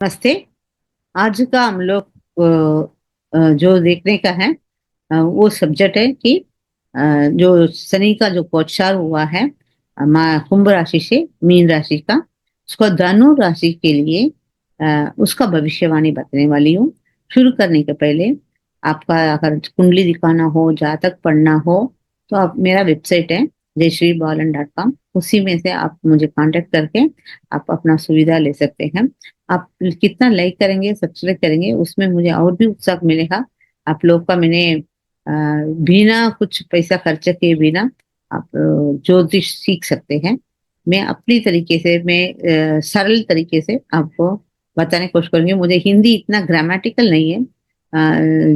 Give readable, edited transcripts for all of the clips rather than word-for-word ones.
नमस्ते। आज का हम लोग जो देखने का है वो सब्जेक्ट है कि जो शनि का जो गोचर हुआ है कुंभ राशि से मीन राशि का, उसको धनु राशि के लिए उसका भविष्यवाणी बताने वाली हूँ। शुरू करने के पहले आपका अगर कुंडली दिखाना हो, जातक पढ़ना हो, तो आप मेरा वेबसाइट है jayshribalan.com, उसी में से आप मुझे कांटेक्ट करके आप अपना सुविधा ले सकते हैं। आप कितना लाइक करेंगे, सब्सक्राइब करेंगे, उसमें मुझे और भी उत्साह मिलेगा। आप लोग का मैंने बिना कुछ पैसा खर्च किए बिना आप ज्योतिष सीख सकते हैं। मैं अपनी तरीके से, मैं सरल तरीके से आपको बताने की कोशिश करूंगी। मुझे हिंदी इतना ग्रामेटिकल नहीं है,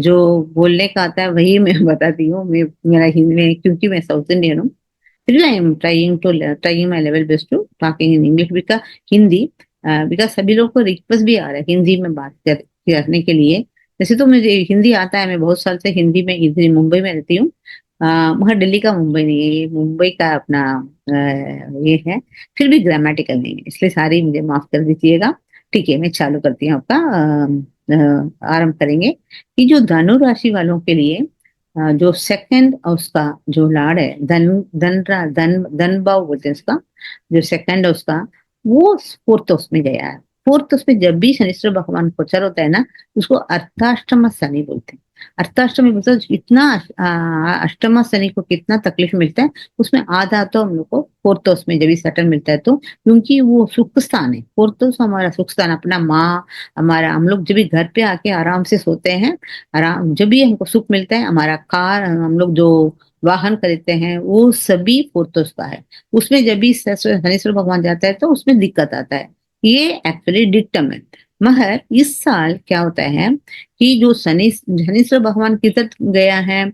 जो बोलने का आता है वही मैं बताती हूँ। मैं मेरा हिंदी में, क्योंकि मैं साउथ इंडियन हूँ, still I am trying my level best to talking in English because Hindi, because सभी लोग को रिक्वेस्ट भी आ रहा है हिंदी में करने के लिए। जैसे तो मुझे हिंदी आता है, मैं बहुत साल से हिंदी में, इधर मुंबई में रहती हूँ। मगर दिल्ली का मुंबई नहीं है, ये मुंबई का अपना ये है। फिर भी ग्रामेटिकल नहीं है, इसलिए सारी मुझे माफ कर दीजिएगा। ठीक है, मैं चालू करती हूँ आपका। आरंभ करेंगे कि जो धनु राशि वालों के लिए जो सेकंड उसका जो लाड है, धन धन भाव बोलते हैं उसका। जो सेकंड है उसका, वो फोर्थ हाउस में गया है। फोर्थ हाउस में जब भी शनिश्चर भगवान गोचर होता है ना, उसको अर्धाष्टम शनि बोलते हैं। अर्धाष्टमी मतलब इतना अष्टमा शनि को कितना तकलीफ मिलता है, उसमें आधा तो हम लोग को फोर्थ हाउस में जब भी सेटल मिलता है, तो क्योंकि वो सुख स्थान है। फोर्थ हाउस हमारा सुख स्थान, अपना माँ, हमारा, हम लोग जब भी घर पे आके आराम से सोते हैं, आराम जब भी हमको सुख मिलता है, हमारा कार, हम लोग जो वाहन खरीदते हैं, वो सभी फोर्थोस का है। उसमें जब भी शनिश्वर भगवान जाता है तो उसमें दिक्कत आता है। ये एक्चुअली डिक्टम है। मगर इस साल क्या होता है कि जो शनिश्वर भगवान किधर गया है,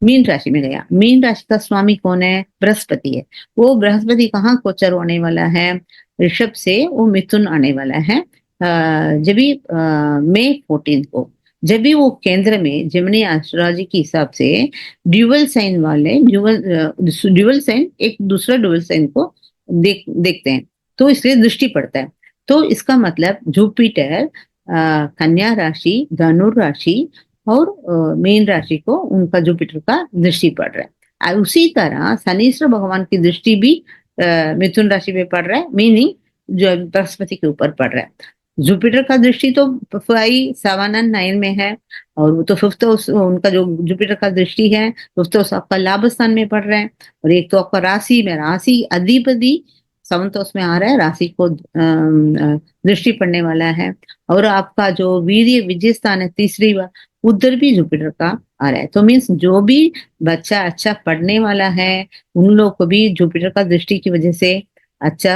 मीन राशि में गया। मीन राशि का स्वामी कौन है? बृहस्पति है। वो बृहस्पति कहाँ गोचर होने वाला है? ऋषभ से वो मिथुन आने वाला है जब भी मई 14 को। जब भी वो केंद्र में जेमिनी एस्ट्रोलॉजी के हिसाब से ड्यूअल साइन वाले, ड्यूअल साइन एक दूसरा ड्यूअल साइन को देखते हैं, तो इसलिए दृष्टि पड़ता है। तो इसका मतलब जुपिटर कन्या राशि, धनु राशि और मीन राशि को उनका जुपिटर का दृष्टि पड़ रहा है। और उसी तरह शनिश्वर भगवान की दृष्टि भी मिथुन राशि में पड़ रहा है, मीनिंग जो बृहस्पति के ऊपर पड़ रहा है। जुपिटर का दृष्टि तो 5, 7 और 9 में है, और वो तो फिफ्थ हाउस, उनका जो जुपिटर का दृष्टि है फिफ्थ हाउस आपका लाभ स्थान में पड़ रहा है। और एक तो आपका राशि में, राशि अधिपति सेवंथ हाउस में आ रहा है, राशि को दृष्टि पड़ने वाला है। और आपका जो वीर्य विजय स्थान है तीसरी बार, उधर भी जुपिटर का आ रहा है। तो मीन्स जो भी बच्चा अच्छा पढ़ने वाला है, उन लोग को भी जुपिटर का दृष्टि की वजह से अच्छा,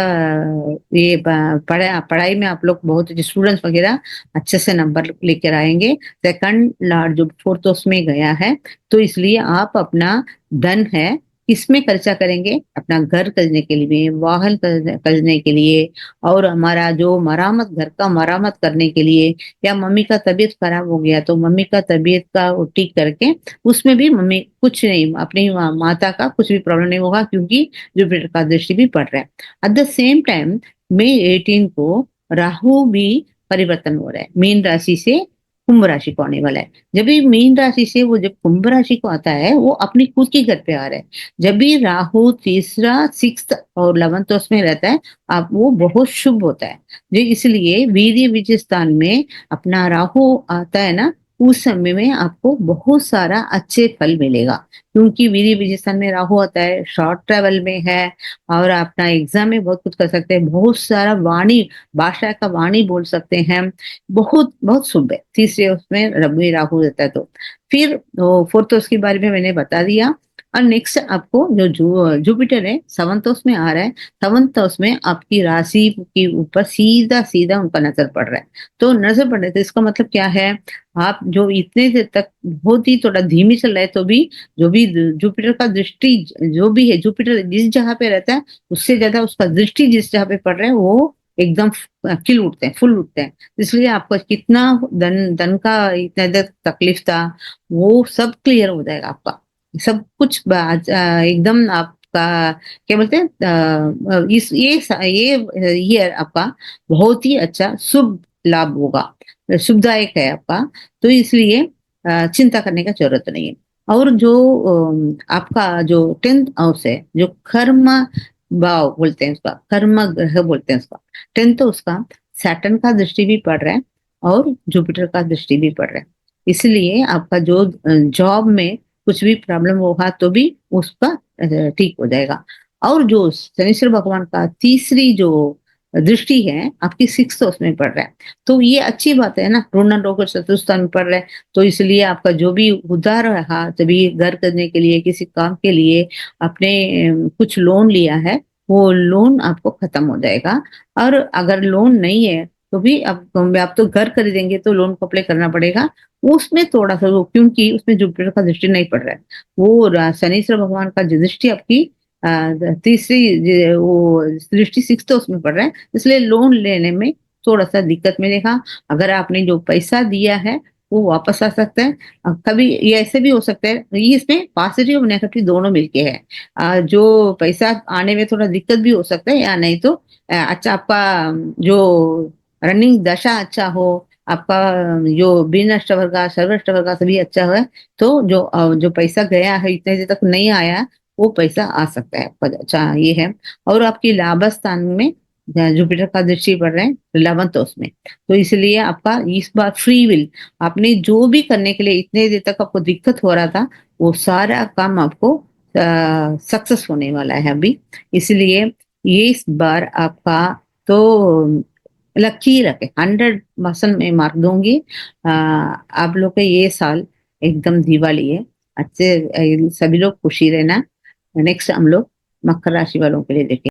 ये पढ़ाई में आप लोग बहुत, स्टूडेंट्स वगैरह अच्छे से नंबर लेकर आएंगे। सेकंड लॉर्ड जो फोर्थ हाउस में गया है, तो इसलिए आप अपना धन है किसमें खर्चा करेंगे? अपना घर खरीदने के लिए, वाहन खरीदने के लिए, और हमारा जो मरामत, घर का मरामत करने के लिए, या मम्मी का तबीयत खराब हो गया तो मम्मी का तबीयत का वो ठीक करके, उसमें भी मम्मी कुछ नहीं, अपनी माता का कुछ भी प्रॉब्लम नहीं होगा, क्योंकि जुपिटर का दृष्टि भी पड़ रहा है। एट द सेम टाइम मई 18 को राहु भी परिवर्तन हो रहा है, मीन राशि से कुंभ राशि को आने वाला है। जब भी मीन राशि से वो जब कुंभ राशि को आता है, वो अपनी खुद के घर पे आ रहा है। जब भी राहु तीसरा, सिक्स्थ और 11th हाउस में रहता है, आप वो बहुत शुभ होता है। जो इसलिए वीर्य विजय स्थान में अपना राहु आता है ना, उस समय में आपको बहुत सारा अच्छे फल मिलेगा। क्योंकि वीर्य विजय स्थान में राहु आता है, शॉर्ट ट्रेवल में है, और अपना एग्जाम में बहुत कुछ कर सकते हैं, बहुत सारा वाणी, भाषा का वाणी बोल सकते हैं। बहुत बहुत शुभ है। तीसरे उसमें रवि राहु रहता है। तो फिर फोर्थ हाउस के बारे में मैंने बता दिया। और नेक्स्ट आपको जो जुपिटर है सेवंथ हाउस में आ रहा है। सेवंथ हाउस में आपकी राशि के ऊपर सीधा सीधा उनका नजर पड़ रहा है। तो नजर पड़ रहा है तो इसका मतलब क्या है? आप जो इतने देर तक बहुत ही थोड़ा धीमी चल रहा है, तो भी जो भी जुपिटर का दृष्टि, जो भी है जुपिटर जिस जगह पे रहता है, उससे ज्यादा उसका दृष्टि जिस जगह पे पड़ रहा है, वो एकदम खिल उठते हैं, फुल उठते हैं। इसलिए आपको कितना धन धन का इतना देर तकलीफ था, वो सब क्लियर हो जाएगा आपका। सब कुछ एकदम आपका, क्या बोलते हैं, इस ये ईयर आपका बहुत ही अच्छा शुभ लाभ होगा, शुभदायक है आपका। तो इसलिए चिंता करने का जरूरत नहीं है। और जो आपका जो 10th हाउस है, जो कर्म भाव बोलते हैं उसका, कर्म ग्रह बोलते हैं उसका, 10th उसका सैटर्न का दृष्टि भी पड़ रहा है और जुपिटर का दृष्टि भी पड़ रहा है। इसलिए आपका जो जॉब में कुछ भी प्रॉब्लम होगा तो भी उसका ठीक हो जाएगा। और जो शनिश्चर भगवान का तीसरी जो दृष्टि है आपकी 6th हाउस में पड़ रहा है, तो ये अच्छी बात है ना, ऋण रोग चतुर्थ में पड़ रहा है। तो इसलिए आपका जो भी उधार रहा, तभी घर करने के लिए, किसी काम के लिए आपने कुछ लोन लिया है, वो लोन आपको खत्म हो जाएगा। और अगर लोन नहीं है तो भी आप तो घर खरीदेंगे तो लोन को अप्लाई करना पड़ेगा, उसमें थोड़ा सा क्योंकि उसमें जुपिटर का दृष्टि नहीं पड़ रहा है, वो शनीश्वर भगवान का जो दृष्टि आपकी तीसरी वो दृष्टि 6th हाउस में पड़ रहा है, इसलिए लोन लेने में थोड़ा सा दिक्कत मिलेगा। अगर आपने जो पैसा दिया है वो वापस आ सकता है। कभी ये ऐसे भी हो सकता है, ये इसमें पॉजिटिव और नेगेटिव दोनों मिलके है। जो पैसा आने में थोड़ा दिक्कत भी हो सकता है, या नहीं तो अच्छा आपका जो रनिंग दशा अच्छा हो, आपका जो बिन अष्टवर्ग सर्व अष्टवर्ग सभी अच्छा है, तो जो पैसा गया है इतने देर तक नहीं आया, वो पैसा आ सकता है आपका। अच्छा ये है। और आपकी लाभ स्थान में जुपिटर का दृष्टि पड़ रहे हैं 11th हाउस में, तो इसलिए आपका इस बार फ्री विल, आपने जो भी करने के लिए इतने देर तक आपको दिक्कत हो रहा था, वो सारा काम आपको सक्सेस होने वाला है अभी। इसलिए ये इस बार आपका तो लकी रखे, 100% में मार्क दूंगी। आप लोग का ये साल एकदम दिवाली है, अच्छे सभी लोग खुशी रहना। नेक्स्ट हम लोग मकर राशि वालों के लिए देखें।